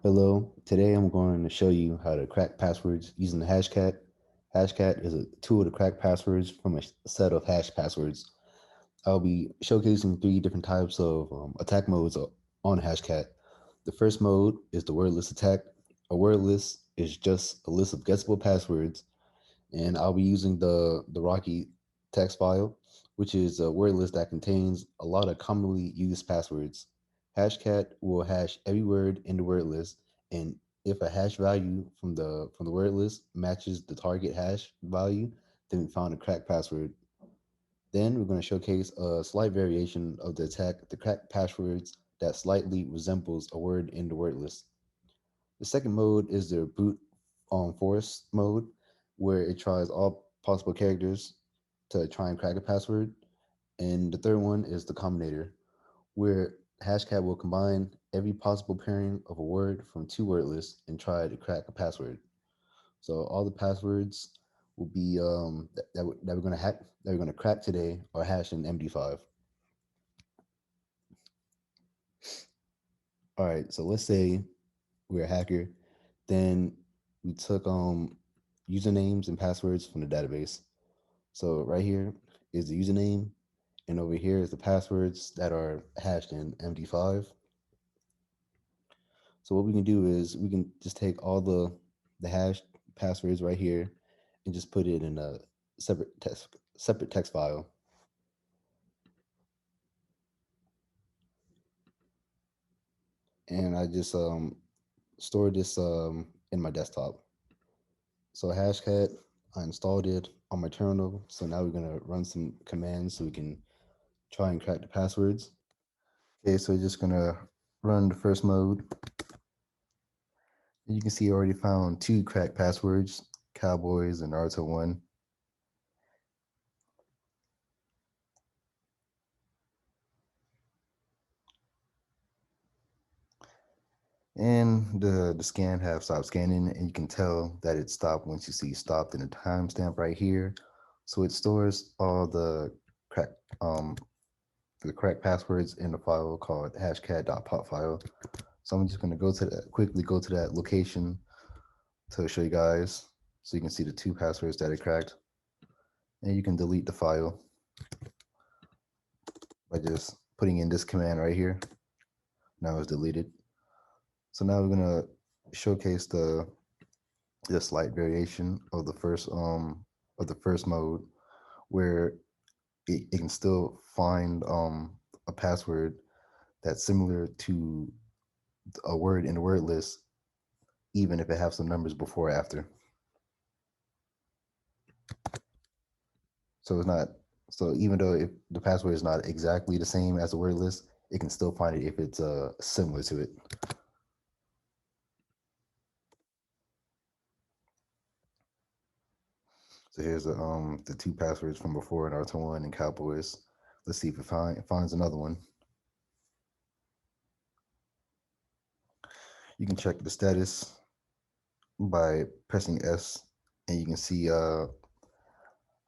Hello, today I'm going to show you how to crack passwords using the Hashcat. Hashcat is a tool to crack passwords from a set of hash passwords. I'll be showcasing three different types of attack modes on Hashcat. The first mode is the word list attack. A word list is just a list of guessable passwords, and I'll be using the Rocky text file, which is a word list that contains a lot of commonly used passwords. Hashcat will hash every word in the word list, and if a hash value from the word list matches the target hash value, then we found a cracked password. Then we're going to showcase a slight variation of the attack to crack passwords that slightly resembles a word in the word list. The second mode is the brute force mode, where it tries all possible characters to try and crack a password. And the third one is the combinator, where Hashcat will combine every possible pairing of a word from two word lists and try to crack a password. So all the passwords will be that we're gonna hack that we're gonna crack today are hashed in MD5. All right, so let's say we're a hacker, then we took usernames and passwords from the database. So right here is the username, and over here is the passwords that are hashed in MD5. So what we can do is we can just take all the hashed passwords right here and just put it in a separate text file. And I just stored this in my desktop. So Hashcat, I installed it on my terminal. So now we're gonna run some commands so we can try and crack the passwords. Okay, so we're just gonna run the first mode. You can see I already found two cracked passwords, Cowboys and Naruto 1. And the scan have stopped scanning, and you can tell that it stopped once you see stopped in the timestamp right here. So it stores all crack um the correct passwords in a file called hashcat.pop file. So I'm just gonna quickly go to that location to show you guys so you can see the two passwords that it cracked. And you can delete the file by just putting in this command right here. Now it's deleted. So now we're gonna showcase the slight variation of the first mode where it can still find a password that's similar to a word in the word list, even if it has some numbers before or after. So it's not so even though if the password is not exactly the same as the word list, it can still find it if it's similar to it. So here's the two passwords from before in Naruto 1 and Cowboys. Let's see if it finds another one. You can check the status by pressing S, and you can see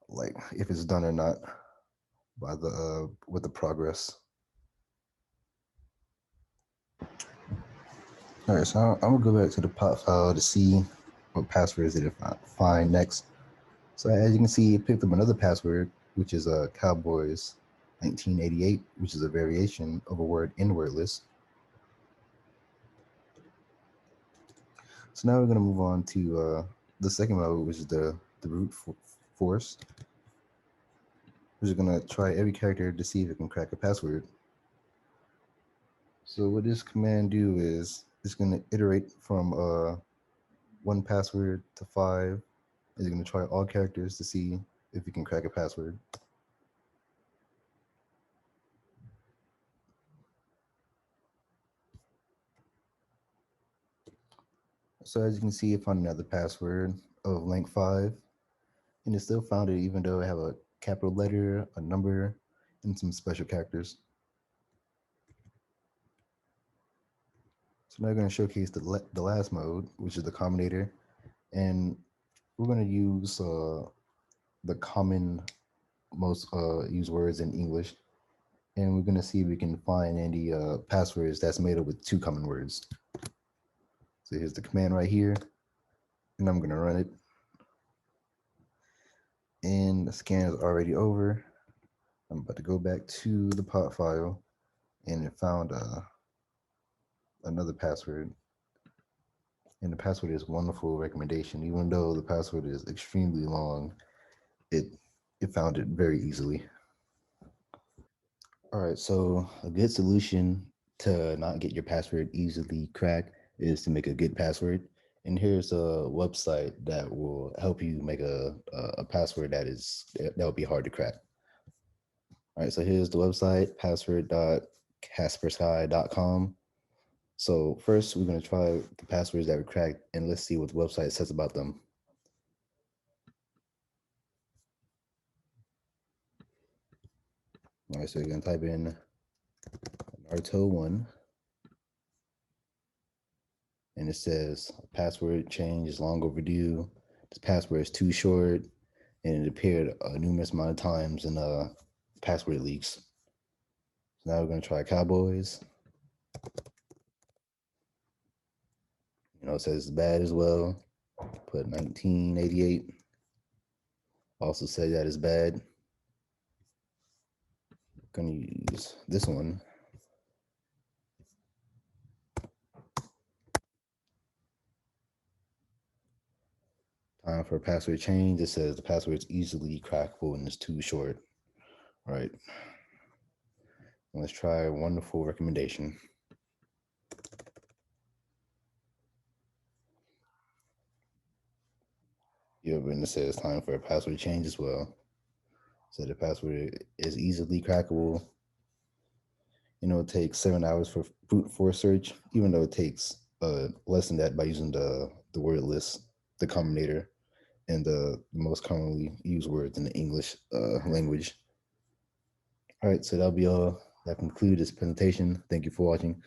like if it's done or not by the with the progress. All right, so I'm gonna go back to the pop file to see what passwords did it find next. So as you can see, it picked up another password, which is Cowboys 1988, which is a variation of a word in word list. So now we're gonna move on to the second mode, which is the brute force. We're just gonna try every character to see if it can crack a password. So what this command do is it's gonna iterate from one password to five. It's gonna try all characters to see if you can crack a password. So as you can see, it found another password of length 5, and it still found it even though it have a capital letter, a number, and some special characters. So now we're going to showcase the last mode, which is the combinator, and we're going to use the common most used words in English, and we're going to see if we can find any passwords that's made up with two common words. So here's the command right here, and I'm gonna run it. And the scan is already over. I'm about to go back to the pot file, and it found another password. And the password is wonderful recommendation. Even though the password is extremely long, it it found it very easily. All right, so a good solution to not get your password easily cracked is to make a good password. And here's a website that will help you make a password that will be hard to crack. All right, so here's the website, password.kaspersky.com. So first, we're going to try the passwords that we cracked, and let's see what the website says about them. All right, so you're going to type in Naruto1, and it says password change is long overdue. This password is too short, and it appeared a numerous amount of times in password leaks. So now we're going to try Cowboys. It says it's bad as well. Put 1988. Also say that it's bad. Gonna use this one. Time for a password change. It says the password is easily crackable and it's too short. All right. Let's try a wonderful recommendation. Yeah, and it says time for a password change as well. So the password is easily crackable. It takes 7 hours for brute force search, even though it takes less than that by using the word list, the combinator, and the most commonly used words in the English language. All right, so that'll be all. That concludes this presentation. Thank you for watching.